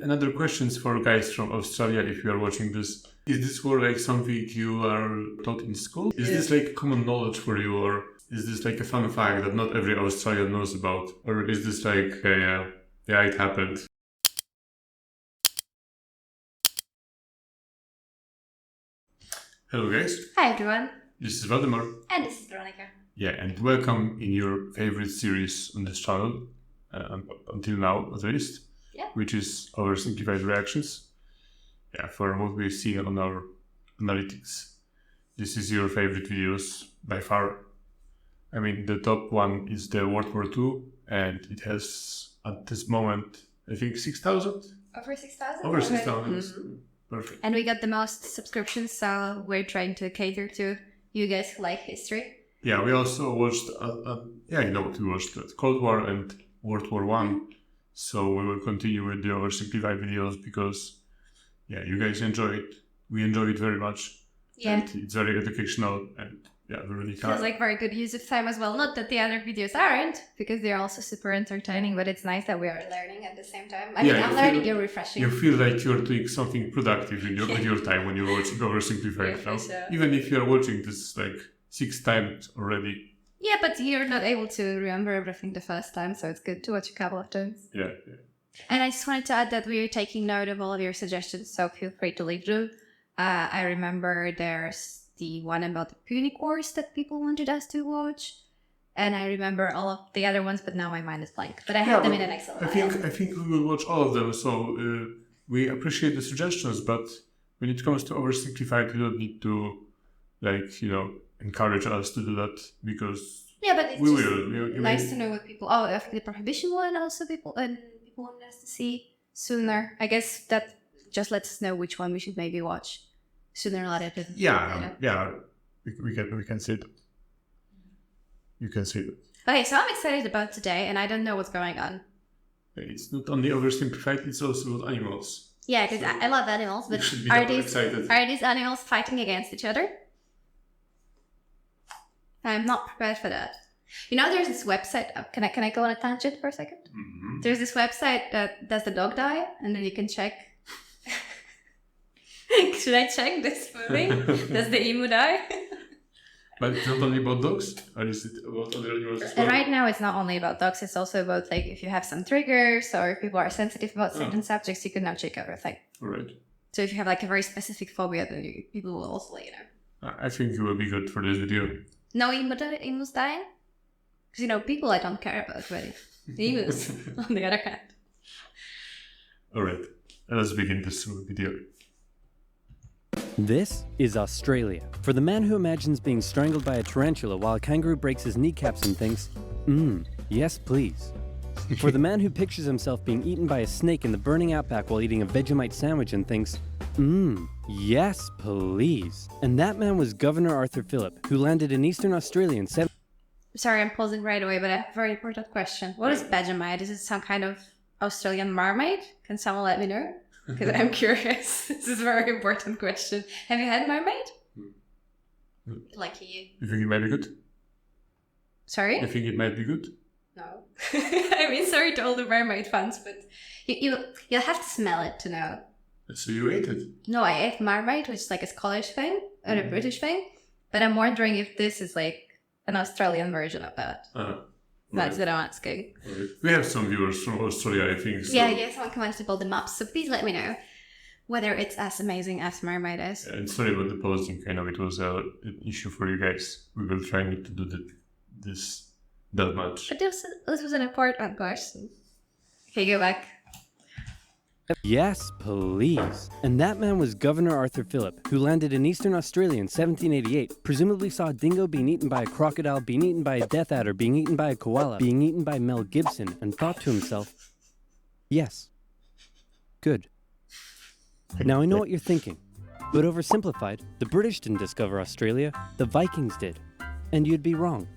Another questions for guys from Australia, if you are watching this. Is this war like something you are taught in school? Is this like common knowledge for you, or is this like a fun fact that not every Australian knows about? Or is this like, yeah, it happened? Hello guys, Hi everyone, this is Waldemar. and this is Weronika. Yeah, and welcome in your favorite series on this channel, until now at least, which is Oversimplified Reactions. Yeah, for what we see on our analytics. This is your favorite videos by far. I mean, the top one is the World War II, and it has, at this moment, I think 6,000? Over 6,000? Over 6,000. Perfect. And we got the most subscriptions, so we're trying to cater to you guys who like history. Yeah, we also watched, we watched Cold War and World War One. So we will continue with the oversimplified videos because, yeah, you guys enjoy it. We enjoy it very much. Yeah. And it's very educational and, yeah, Weronika. Feels like very good use of time as well. Not that the other videos aren't, because they're also super entertaining, but it's nice that we are learning at the same time. I mean, I'm learning, you're refreshing. You feel like you're doing something productive in with your time when you're watching Oversimplified. Yeah, sure. Even if you're watching this like 6 times already. Yeah, but you're not able to remember everything the first time, so it's good to watch a couple of times. Yeah. And I just wanted to add that we're taking note of all of your suggestions, so feel free to leave them. I remember there's the one about the Punic Wars that people wanted us to watch, and I remember all of the other ones, but now my mind is blank. But I have them in an Excel file. I think we will watch all of them, so we appreciate the suggestions, but when it comes to Oversimplified, you don't need to, encourage us to do that, because but it's we just will. nice to know what people... Oh, after the Prohibition one, also people wanted us to see sooner. I guess that just lets us know which one we should maybe watch sooner or later. We can see it. You can see it. Okay, so I'm excited about today, and I don't know what's going on. It's not only Oversimplified, it's also about animals. Yeah, because I love animals, but are these animals fighting against each other? I'm not prepared for that. You know, there's this website. Can I go on a tangent for a second? Mm-hmm. There's this website that does the dog die, and then you can check. Should I check this movie? Does the emu die? But it's not only about dogs, or is it about other animals as well? Right now, it's not only about dogs. It's also about if you have some triggers or if people are sensitive about certain subjects, you can now check everything. All right. So if you have a very specific phobia, then people will also let you know. I think it will be good for this video. No emus dying? Because, people I don't care about, but emus, on the other hand. Alright, let's begin this video. This is Australia. For the man who imagines being strangled by a tarantula while a kangaroo breaks his kneecaps and thinks, yes please. For the man who pictures himself being eaten by a snake in the burning outback while eating a Vegemite sandwich and thinks, yes please. And that man was Governor Arthur Phillip, who landed in Eastern Australia in Sorry, I'm pausing right away, but I have a very important question. What is Vegemite? Is it some kind of Australian marmite? Can someone let me know? Because I'm curious. This is a very important question. Have you had marmite? Lucky you. You think it might be good? Sorry? You think it might be good? No. I mean, sorry to all the marmite fans, but you'll have to smell it to know. So you ate it? No, I ate marmite, which is like a Scottish thing, or a British thing. But I'm wondering if this is like an Australian version of that. That's what I'm asking. Right. We have some viewers from Australia, I think. So. Yeah, someone commented to build them up, so please let me know whether it's as amazing as marmite is. And sorry about the posting, I know it was an issue for you guys. We will try not to do that much. But this was an important question. Okay, go back. Yes, please. And that man was Governor Arthur Phillip, who landed in Eastern Australia in 1788, presumably saw a dingo being eaten by a crocodile, being eaten by a death adder, being eaten by a koala, being eaten by Mel Gibson, and thought to himself, yes, good. Now I know what you're thinking, but oversimplified, the British didn't discover Australia, the Vikings did. And you'd be wrong.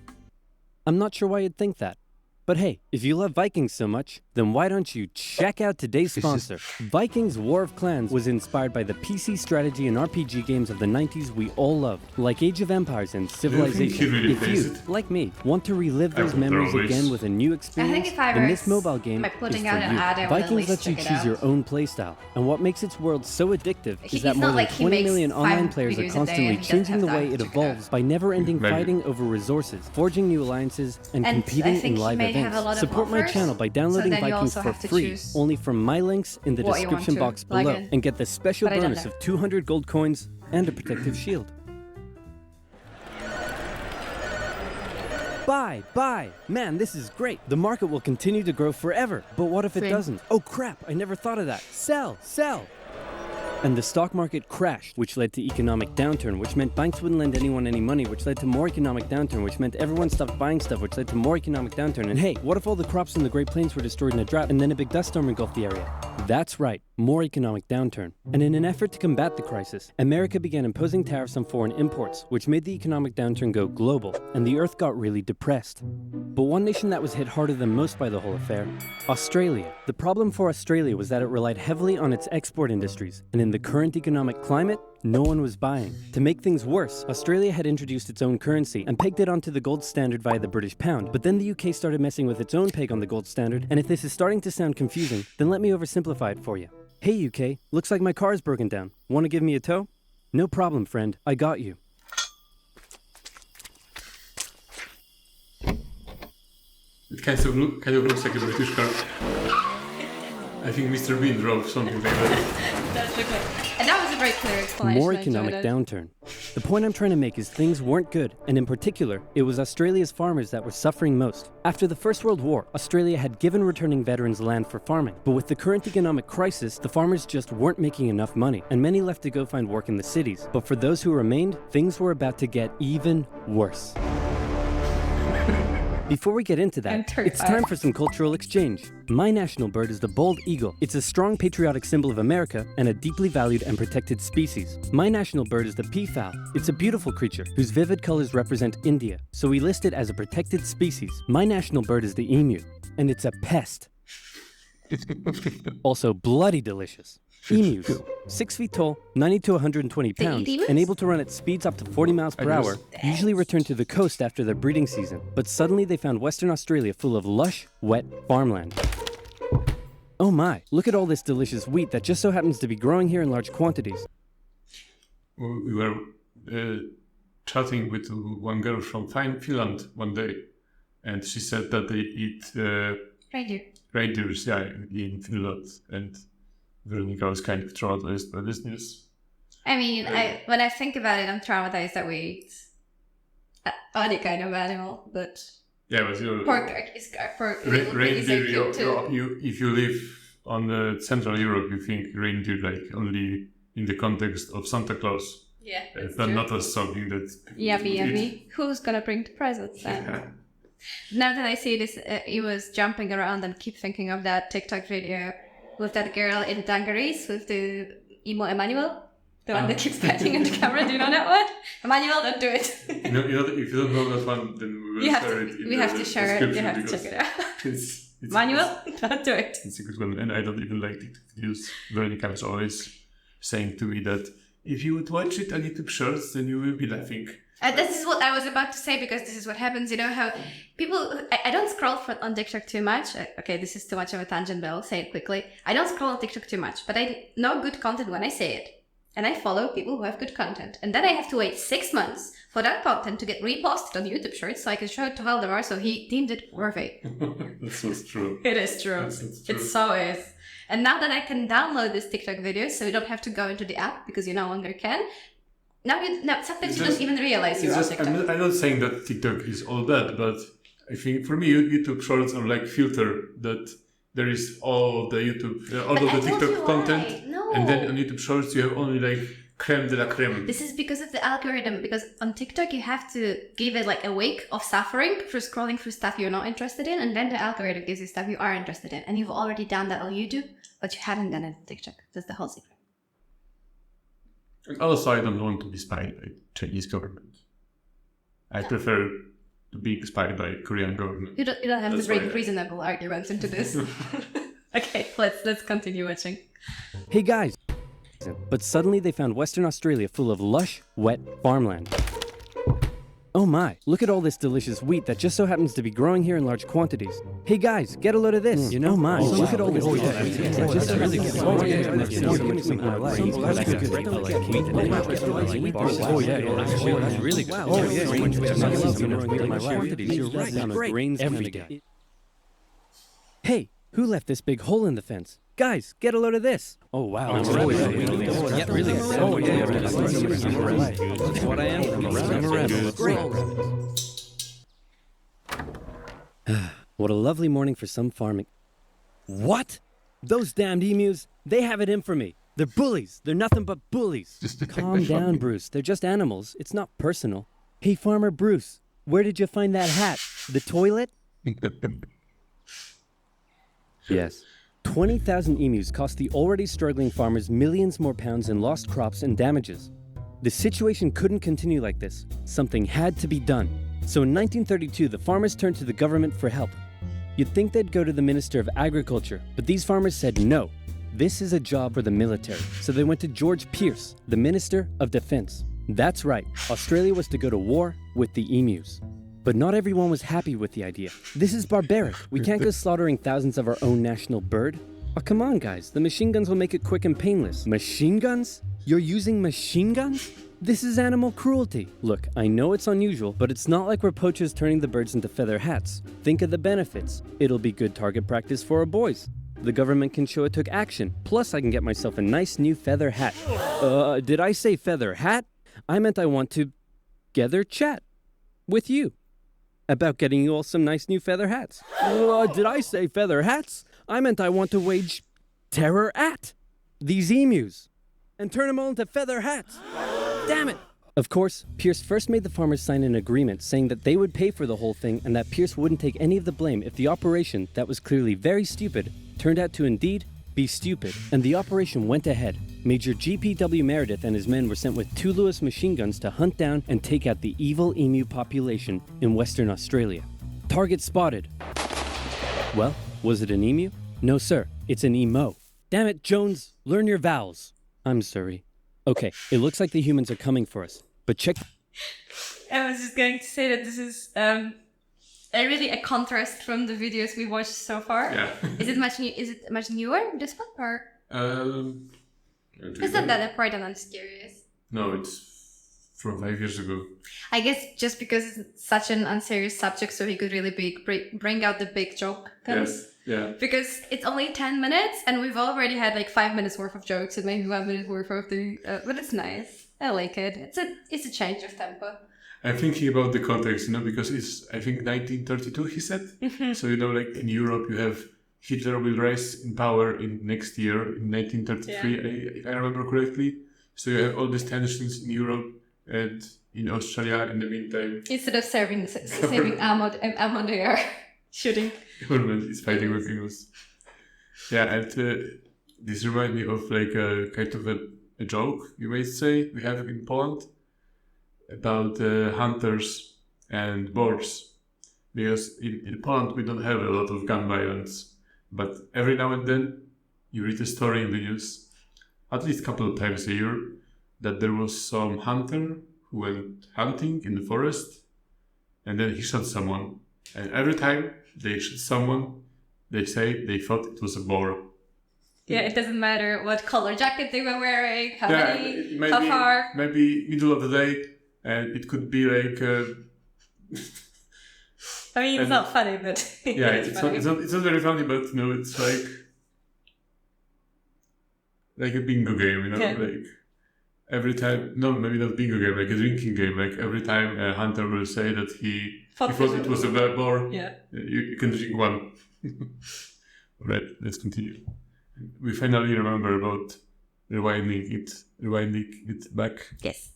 I'm not sure why you'd think that. But hey, if you love Vikings so much, then why don't you check out today's sponsor? Vikings War of Clans was inspired by the PC strategy and RPG games of the 90s we all loved, like Age of Empires and Civilization. Really If you, like me, want to relive those memories again with a new experience, then this mobile game is for you. Vikings lets you choose your own playstyle, and what makes its world so addictive is that more than 20 million online players are constantly changing the way it evolves by never-ending fighting over resources, forging new alliances, and competing in live events. Support my channel by downloading Vikings for free, only from my links in the description box below, and get the special bonus of 200 gold coins and a protective shield. Buy! Man, this is great. The market will continue to grow forever. But what if it doesn't? Oh crap, I never thought of that. Sell! And the stock market crashed, which led to economic downturn, which meant banks wouldn't lend anyone any money, which led to more economic downturn, which meant everyone stopped buying stuff, which led to more economic downturn. And hey, what if all the crops in the Great Plains were destroyed in a drought and then a big dust storm engulfed the area? That's right, more economic downturn. And in an effort to combat the crisis, America began imposing tariffs on foreign imports, which made the economic downturn go global, and the earth got really depressed. But one nation that was hit harder than most by the whole affair, Australia. The problem for Australia was that it relied heavily on its export industries, and in the current economic climate, no one was buying. To make things worse, Australia had introduced its own currency and pegged it onto the gold standard via the British pound. But then the UK started messing with its own peg on the gold standard, and if this is starting to sound confusing, then let me oversimplify it for you. Hey UK, looks like my car is broken down. Want to give me a tow? No problem, friend. I got you. It kind of looks like a British car. I think Mr. Bean drove something like that. That's okay. And that was a very clear explanation. More economic downturn. The point I'm trying to make is things weren't good, and in particular, it was Australia's farmers that were suffering most. After the First World War, Australia had given returning veterans land for farming, but with the current economic crisis, the farmers just weren't making enough money, and many left to go find work in the cities. But for those who remained, things were about to get even worse. Before we get into that, it's time for some cultural exchange. My national bird is the bald eagle. It's a strong patriotic symbol of America and a deeply valued and protected species. My national bird is the peafowl. It's a beautiful creature whose vivid colors represent India, so we list it as a protected species. My national bird is the emu, and it's a pest. Also bloody delicious. Emus, 6 feet tall, 90 to 120 pounds, and able to run at speeds up to 40 miles per hour, usually return to the coast after their breeding season. But suddenly they found Western Australia full of lush, wet farmland. Oh my, look at all this delicious wheat that just so happens to be growing here in large quantities. We were chatting with one girl from Finland one day, and she said that they eat reindeers, in Finland, and Weronika was kind of traumatized by this news. I mean, when I think about it, I'm traumatized that we eat any kind of animal, but pork is reindeer. If you live on the Central Europe, you think reindeer like only in the context of Santa Claus. Yeah, but not as something that. Yummy. Who's gonna bring the presents then? Yeah. Now that I see this, he was jumping around and keep thinking of that TikTok video with that girl in dungarees with the emo Emmanuel, the one that keeps biting on the camera. Do you know that one? Emmanuel, don't do it. If you don't know that one, then we will share it. We have to share it. You have to check it out. It's Emmanuel, don't do it. It's a good one, and I don't even like TikTok videos. Weronika was always saying to me that if you would watch it on YouTube Shorts, then you will be laughing. This is what I was about to say, because this is what happens. You know how people... I don't scroll on TikTok too much. Okay, this is too much of a tangent, but I'll say it quickly. I don't scroll on TikTok too much, but I know good content when I say it. And I follow people who have good content. And then I have to wait 6 months for that content to get reposted on YouTube Shorts so I can show it to Waldemar so he deemed it worthy. That's so true. It is true. It so is. And now that I can download this TikTok video so you don't have to go into the app because you no longer can... Now sometimes you don't even realize you're on TikTok. I'm not saying that TikTok is all bad, but I think for me YouTube Shorts are like filter that there is all the TikTok content, and then on YouTube Shorts you have only like creme de la creme. This is because of the algorithm. Because on TikTok you have to give it like a week of suffering for scrolling through stuff you're not interested in, and then the algorithm gives you stuff you are interested in, and you've already done that on YouTube, but you haven't done it on TikTok. That's the whole secret. And also, I don't want to be spied by Chinese government. I prefer to being spied by Korean government. You don't have That's to bring why- reasonable arguments into this. Okay, let's continue watching. Hey guys! But suddenly they found Western Australia full of lush, wet farmland. Oh my, look at all this delicious wheat that just so happens to be growing here in large quantities. Hey guys, get a load of this. Oh my, look at all this delicious wheat that just so happens to be growing here in large quantities. Hey, who left this big hole in the fence? Guys, get a load of this. Oh wow. That's what I am. Great. What a lovely morning for some farming. What? Those damned emus, they have it in for me. They're bullies. They're nothing but bullies. Calm down, Bruce. They're just animals. It's not personal. Hey, Farmer Bruce, where did you find that hat? The toilet? Yes. 20,000 emus cost the already struggling farmers millions more pounds in lost crops and damages. The situation couldn't continue like this. Something had to be done. So in 1932, the farmers turned to the government for help. You'd think they'd go to the Minister of Agriculture, but these farmers said no. This is a job for the military. So they went to George Pearce, the Minister of Defense. That's right, Australia was to go to war with the emus. But not everyone was happy with the idea. This is barbaric. We can't go slaughtering thousands of our own national bird. Oh, come on, guys. The machine guns will make it quick and painless. Machine guns? You're using machine guns? This is animal cruelty. Look, I know it's unusual, but it's not like we're poachers turning the birds into feather hats. Think of the benefits. It'll be good target practice for our boys. The government can show it took action. Plus, I can get myself a nice new feather hat. Did I say feather hat? I meant I want to gather chat with you about getting you all some nice new feather hats. Did I say feather hats? I meant I want to wage terror at these emus and turn them all into feather hats. Damn it! Of course, Pearce first made the farmers sign an agreement saying that they would pay for the whole thing and that Pearce wouldn't take any of the blame if the operation, that was clearly very stupid, turned out to indeed be stupid. And the operation went ahead. Major G.P.W. Meredith and his men were sent with 2 Lewis machine guns to hunt down and take out the evil emu population in Western Australia. Target spotted. Well, was it an emu? No, sir. It's an emo. Damn it, Jones. Learn your vowels. I'm sorry. Okay, it looks like the humans are coming for us. But check... I was just going to say that this is really a contrast from the videos we watched so far. Yeah. Is it much newer, this one, or? Is that important? I'm just curious. No, it's from 5 years ago. I guess just because it's such an unserious subject, so he could really bring out the big joke things. Yes. Yeah. Because it's only 10 minutes, and we've already had like 5 minutes worth of jokes and maybe 1 minute worth of the. But it's nice. I like it. It's a change of tempo. I'm thinking about the context, because it's, I think, 1932, he said. So, like in Europe, you have Hitler will rise in power in next year, in 1933, if I remember correctly. So you have all these tensions in Europe and in Australia in the meantime. Instead of saving ammo, they are shooting. Government is fighting with emus. Yeah, and this reminds me of like a kind of a joke, you may say, we have in Poland about hunters and boars. Because in Poland we don't have a lot of gun violence, but every now and then you read a story in the news, at least a couple of times a year, that there was some hunter who went hunting in the forest and then he shot someone. And every time they shot someone, they say they thought it was a boar. Yeah, it doesn't matter what color jacket they were wearing, how maybe, far. Maybe middle of the day, and it could be like... I mean, it's not funny, but... Yeah, it's not very funny, but it's like a bingo game, Yeah. like every time... No, maybe not bingo game, like a drinking game. Like every time a hunter will say that he thought it was a boar, you can drink one. Right, let's continue. We finally remember about rewinding it back. Yes.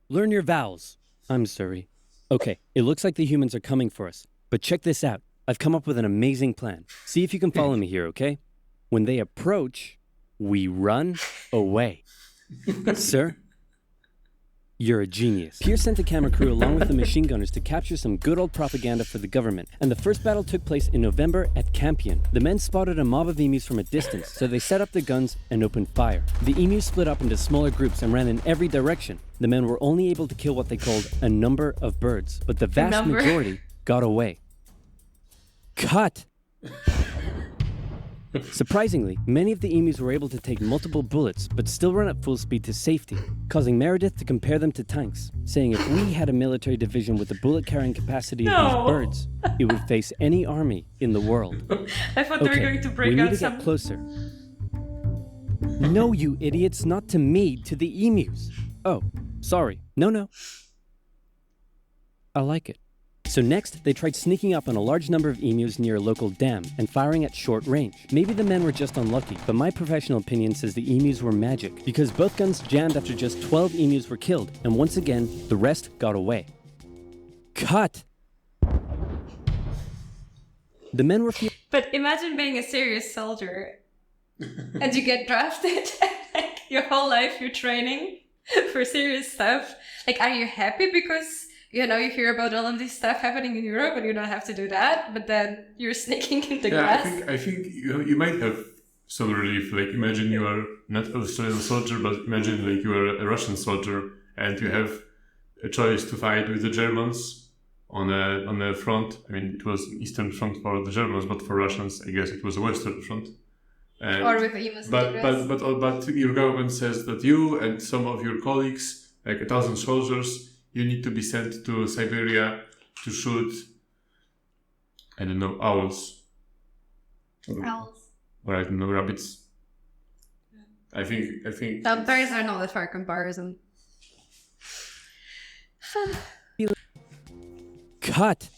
Learn your vowels. I'm sorry. Okay, it looks like the humans are coming for us. But check this out. I've come up with an amazing plan. See if you can follow me here, okay? When they approach, we run away. Sir? You're a genius. Pierce sent a camera crew along with the machine gunners to capture some good old propaganda for the government, and the first battle took place in November at Campion. The men spotted a mob of emus from a distance, so they set up their guns and opened fire. The emus split up into smaller groups and ran in every direction. The men were only able to kill what they called a number of birds, but the vast majority got away. Cut! Surprisingly, many of the emus were able to take multiple bullets, but still run at full speed to safety, causing Meredith to compare them to tanks, saying if we had a military division with the bullet-carrying capacity of these birds, it would face any army in the world. I thought they were going to break we out need to some... get closer. No, you idiots, not to me, to the emus. Oh, sorry. No. I like it. So next, they tried sneaking up on a large number of emus near a local dam and firing at short range. Maybe the men were just unlucky, but my professional opinion says the emus were magic, because both guns jammed after just 12 emus were killed, and once again, the rest got away. Cut! The men were But imagine being a serious soldier, and you get drafted, like your whole life you're training for serious stuff. Like, are you happy because... you know, you hear about all of this stuff happening in Europe and you don't have to do that, but then you're sneaking in the grass. I think you might have some relief. Like, imagine you are not an Australian soldier, but imagine like you are a Russian soldier and you have a choice to fight with the Germans on a front. I mean, it was an eastern front for the Germans, but for Russians, I guess it was a western front. Or with the US but your government says that you and some of your colleagues, like 1,000 soldiers, you need to be sent to Siberia to shoot, I don't know, owls. Or I don't know, rabbits. I think. No, birds are not a fair comparison. Cut!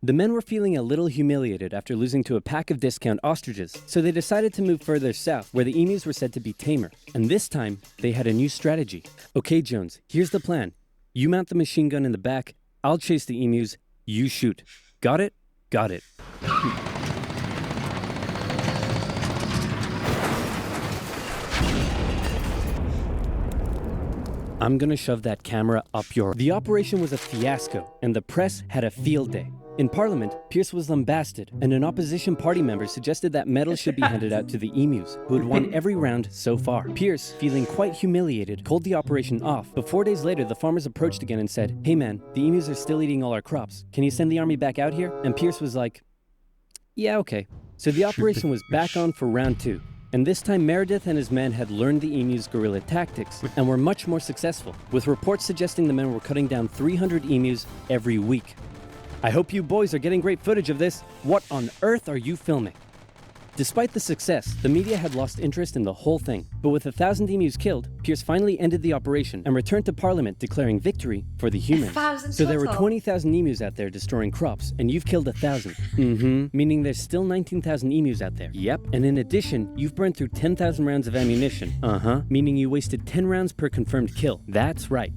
The men were feeling a little humiliated after losing to a pack of discount ostriches, so they decided to move further south, where the emus were said to be tamer. And this time, they had a new strategy. Okay, Jones, here's the plan. You mount the machine gun in the back, I'll chase the emus, you shoot. Got it? Got it. I'm gonna shove that camera up your... The operation was a fiasco, and the press had a field day. In Parliament, Pierce was lambasted, and an opposition party member suggested that medals should be handed out to the emus, who had won every round so far. Pierce, feeling quite humiliated, called the operation off, but 4 days later the farmers approached again and said, "Hey man, the emus are still eating all our crops. Can you send the army back out here?" And Pierce was like, "Yeah, okay." So the operation was back on for round 2. And this time Meredith and his men had learned the emus' guerrilla tactics and were much more successful, with reports suggesting the men were cutting down 300 emus every week. I hope you boys are getting great footage of this. What on earth are you filming? Despite the success, the media had lost interest in the whole thing. But with 1,000 emus killed, Pierce finally ended the operation and returned to Parliament declaring victory for the humans. So there were 20,000 emus out there destroying crops, and you've killed 1,000. Meaning there's still 19,000 emus out there. Yep. And in addition, you've burned through 10,000 rounds of ammunition. Meaning you wasted 10 rounds per confirmed kill. That's right.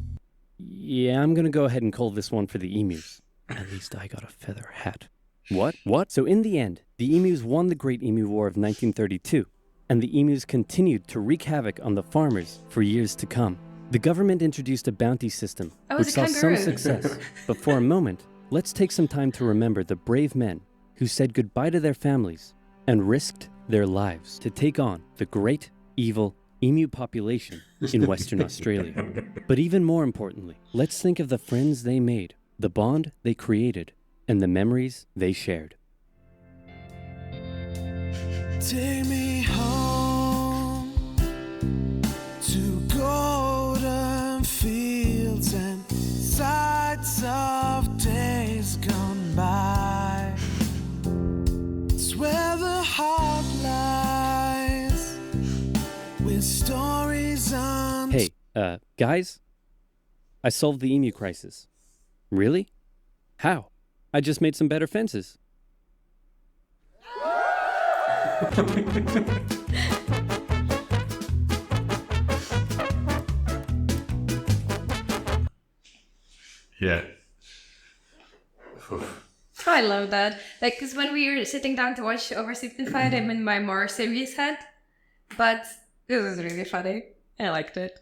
Yeah, I'm gonna go ahead and call this one for the emus. At least I got a feather hat. What? So in the end, the emus won the Great Emu War of 1932, and the emus continued to wreak havoc on the farmers for years to come. The government introduced a bounty system, which saw some success. But for a moment, let's take some time to remember the brave men who said goodbye to their families and risked their lives to take on the great, evil emu population in Western Australia. But even more importantly, let's think of the friends they made, the bond they created, and the memories they shared. Take me home to golden fields and sights of days gone by. It's where the heart lies with stories on... Hey, guys? I solved the emu crisis. Really? How? I just made some better fences. Yeah. I love that. Like, because when we were sitting down to watch Oversimplified, I'm in my more serious head. But this is really funny. I liked it.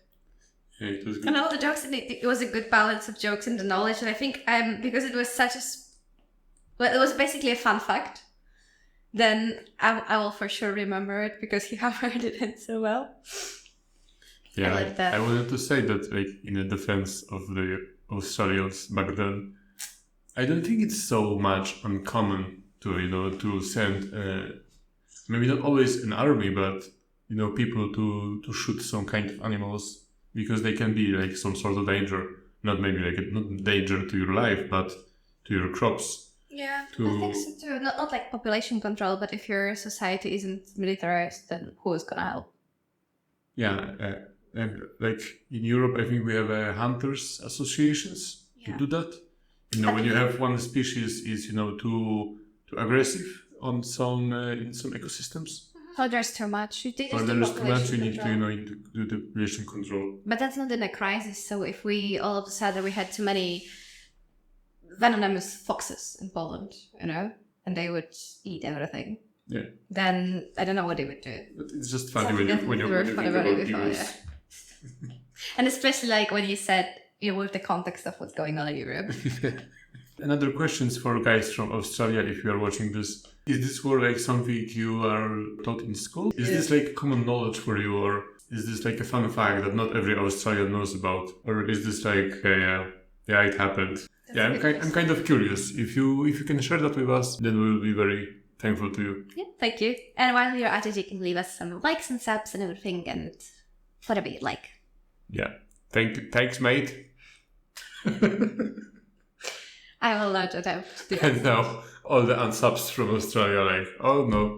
Yeah, it was good. And all the jokes, and it was a good balance of jokes and the knowledge. And I think because it was such a... Well, it was basically a fun fact. Then I will for sure remember it because he hammered it in so well. Yeah, I like that. I wanted to say that, like, in the defense of the Australians back then, I don't think it's so much uncommon to send maybe not always an army, but people to shoot some kind of animals because they can be like some sort of danger, not maybe like not danger to your life, but to your crops. Yeah, I think so too. Not like population control, but if your society isn't militarized, then who is gonna help? Yeah, and like in Europe, I think we have hunters associations to do that. When you have one species is too aggressive on some in some ecosystems. Or there's too much. Or there's too much, you need to do the population control. But that's not in a crisis. So if we all of a sudden we had too many venomous foxes in Poland, and they would eat everything. Yeah. Then I don't know what they would do. But it's just funny when you think about news. And especially like when you said with the context of what's going on in Europe. Another questions for guys from Australia, if you are watching this. Is this war like something you are taught in school? Is this like common knowledge for you, or is this like a fun fact that not every Australian knows about? Or is this like, yeah, it happened? I'm kind of curious. If you can share that with us, then we will be very thankful to you. Yeah, thank you. And while you're at it, you can leave us some likes and subs and everything, and whatever you'd like. Yeah. Thanks, mate. I will not attempt to do that. And now all the unsubs from Australia like, oh no.